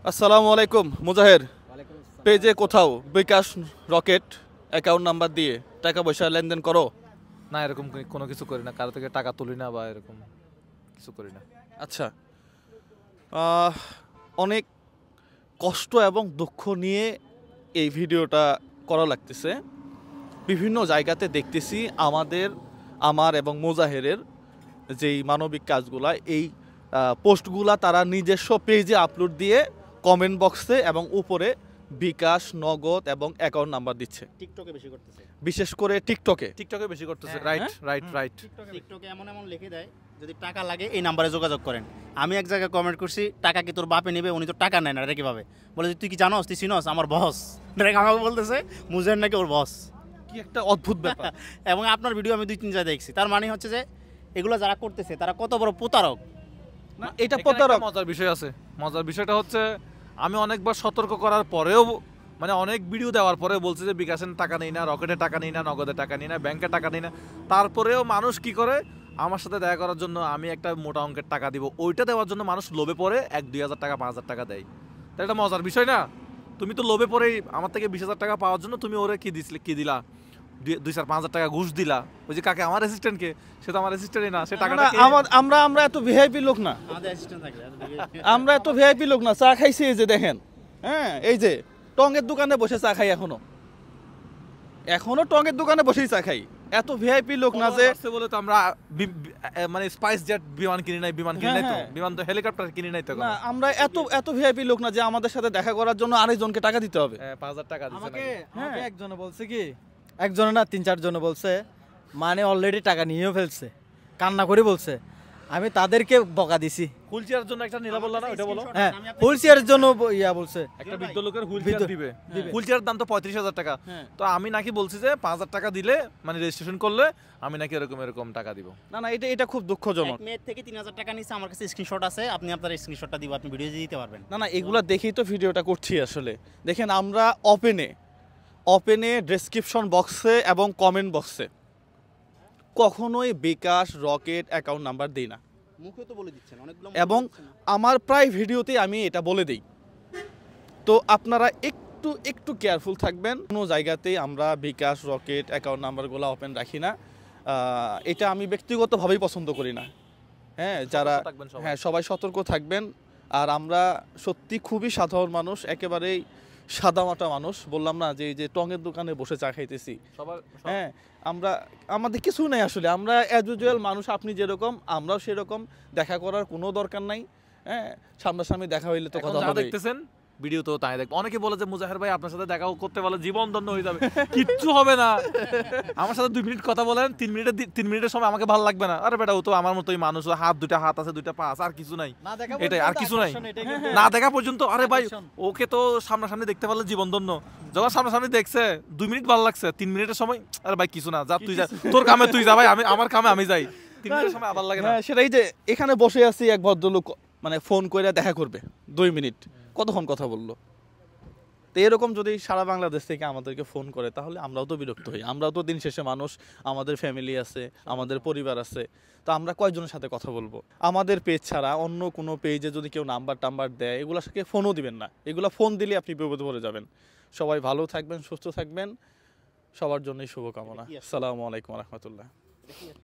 আসসালামু আলাইকুম মুজাহের। পেজে কোথাও বিকাশ রকেট অ্যাকাউন্ট নাম্বার দিয়ে টাকা পয়সা লেনদেন করো? না, এরকম কোনো কিছু করি না, কারো থেকে টাকা তুলি না বা এরকম কিছু করি না। আচ্ছা, অনেক কষ্ট এবং দুঃখ নিয়ে এই ভিডিওটা করা লাগতেছে। বিভিন্ন জায়গাতে দেখতেছি আমার এবং মুজাহেরের যেই মানবিক কাজগুলা, এই পোস্টগুলা তারা নিজস্ব পেজে আপলোড দিয়ে কমেন্ট বক্সে এবং উপরে বিকাশ, নগদ এবং অ্যাকাউন্ট নাম্বার দিচ্ছে। টিকটকে বেশি করতেছে, বিশেষ করে টিকটকে বেশি করতেছে। হ্যাঁ, রাইট। টিকটকে এমন লিখে দেয়, যদি টাকা লাগে এই নাম্বারে যোগাযোগ করেন। আমি এক জায়গায় কমেন্ট করছি, টাকা কি তোর বাপে নেবে? উনি তো টাকা নেয় না, এটা কিভাবে? বলে তুই কি জানোস, তুই চিনস আমার বস? আমাকে বলতেছে মুজাহির নাকি ওর বস। কি একটা অদ্ভুত ব্যাপার। এবং আপনার ভিডিও আমি 2-3 জায়গায় দেখছি। তার মানে হচ্ছে যে এগুলো যারা করতেছে তারা কত বড় প্রতারক। না, এটা এখানে প্রতারক। একটা মজার বিষয় আছে। মজার বিষয়টা হচ্ছে, আমি অনেকবার সতর্ক করার পরেও, মানে অনেক ভিডিও দেওয়ার পরে বলছে যে বিকাশের টাকা নেই না, রকেটের টাকা নেই না, নগদের টাকা নেই না, ব্যাংকের টাকা নেই না। তারপরেও মানুষ কি করে, আমার সাথে দেখা করার জন্য আমি একটা মোটা অঙ্কের টাকা দিব, ওইটা দেওয়ার জন্য মানুষ লোভে পড়ে 1-2 হাজার টাকা 5,000 টাকা দেয়। তাই এটা মজার বিষয় না? তুমি তো লোভে পড়েই আমার থেকে 20,000 টাকা পাওয়ার জন্য তুমি ওরে কি দিলা, 2-4-5,000 টাকা ঘুষ দিলা। ওই যে কাকে, আমার অ্যাসিস্ট্যান্টকে, সে তো আমার অ্যাসিস্ট্যান্টই না, সে টাকাটা আমরা এত ভিআইপি লোক না। আমাদের অ্যাসিস্ট্যান্ট থাকবে। আমরা এত ভিআইপি লোক না। চা খাইছি এই যে দেখেন, হ্যাঁ, এই যে টঙের দোকানে বসে চা খাই, এখনো টঙের দোকানে বসেই চা খাই। এত ভিআইপি লোক না যে বলে তো আমরা মানে স্পাইস জেট বিমান কিনি নাই, বিমান তো হেলিকপ্টার কিনি নাই তো। না, আমরা এত ভিআইপি লোক না যে আমাদের সাথে দেখা করার জন্য আরেকজনকে টাকা দিতে হবে। 5,000 টাকা দিছে আমাকে নাকি? একজনে বলছে কি, একজনে না 3-4 জনে বলছে, মানে অলরেডি টাকা নিয়েও ফেলছে, কান্না করে বলছে। আমি তাদেরকে বকা দিছি। হুইল চেয়ারের জন্য একটা নিলা বললা না, ওটা বলো। হ্যাঁ, হুইল চেয়ারের জন্য বলছে। একটা বৃদ্ধ লোকের হুইল চেয়ার দিবে। হুইল চেয়ারের দাম তো 35,000 টাকা। তো আমি নাকি বলছি যে 5,000 টাকা দিলে, মানে রেজিস্ট্রেশন করলে আমি নাকি এরকম টাকা দিব। না, এটা খুব দুঃখজনক। এক মেয়ের থেকে 3,000 টাকা নিছে, আমার কাছে স্ক্রিনশট আছে। আপনি আপনার স্ক্রিনশটটা দিব, আপনি ভিডিও দিতে পারবেন। না, এগুলা দেখেই তো ভিডিওটা করছি আসলে। দেখেন, আমরা ওপেনে ডেসক্রিপশন বক্সে এবং কমেন্ট বক্সে কখনোই বিকাশ, রকেট অ্যাকাউন্ট নাম্বার দিই না। মুখে তো বলে দিচ্ছেন অনেকগুলো, এবং আমার প্রায় ভিডিওতেই আমি এটা বলে দিই। তো আপনারা একটু কেয়ারফুল থাকবেন। কোনো জায়গাতেই আমরা বিকাশ, রকেট অ্যাকাউন্ট নাম্বারগুলো ওপেন রাখি না। এটা আমি ব্যক্তিগতভাবেই পছন্দ করি না। হ্যাঁ, যারা সবাই সতর্ক থাকবেন। আর আমরা সত্যি খুবই সাধারণ মানুষ, একেবারেই সাদামাটা মানুষ। বললাম না যে এই যে টঙের দোকানে বসে চা খাইতেছি। হ্যাঁ, আমাদের কিছু নেই আসলে। আমরা অ্যাজ ইউজুয়াল মানুষ, আপনি যেরকম আমরাও সেরকম। দেখা করার কোনো দরকার নাই। হ্যাঁ, সামনাসামনি দেখা হইলে তো কথা হবে। দেখতেছেন ভিডিও তো তাই দেখ। অনেকে বলে যে মুজাহির ভাই আপনার সাথে দেখা করতে বলে জীবন ধন্য হয়ে যাবে। কিচ্ছু হবে না। আমার সাথে 2 মিনিট কথা বলেন, 3 মিনিটের সময় আমাকে ভালো লাগবে না। আরে বেটা, ও তো আমার মতোই মানুষ, দুইটা হাত আছে, 2টা পা আছে, আর কিছু নাই। এটাই, আর কিছু নাই। না দেখা পর্যন্ত, আরে ভাই ওকে তো সামনাসামনি দেখতে পারলে জীবন ধন্য। যখন সামনাসামনি দেখছে 2 মিনিট ভালো লাগছে, 3 মিনিটের সময় আরে ভাই কিছু না, যা তুই যা, তোর কামে তুই যা ভাই, আমার কামে আমি যাই। 3 মিনিটের সময় আবার লাগে না। হ্যাঁ, সেটাই যে এখানে বসে আছি, এক ভদ্রলোক মানে ফোন করে দেখা করবে 2 মিনিট, কতক্ষণ কথা বললো। তো এরকম যদি সারা বাংলাদেশ থেকে আমাদেরকে ফোন করে, তাহলে আমরাও তো বিরক্ত হই। আমরাও তো দিন শেষে মানুষ, আমাদের ফ্যামিলি আছে, আমাদের পরিবার আছে। তো আমরা কয়জনের সাথে কথা বলবো? আমাদের পেজ ছাড়া অন্য কোনো পেজে যদি কেউ নাম্বার দেয়, এগুলোর সাথে ফোনও দিবেন না। এগুলো ফোন দিলে আপনি বিপদে পড়ে যাবেন। সবাই ভালো থাকবেন, সুস্থ থাকবেন, সবার জন্যই শুভকামনা। আসসালামু আলাইকুম রহমতুল্লাহ।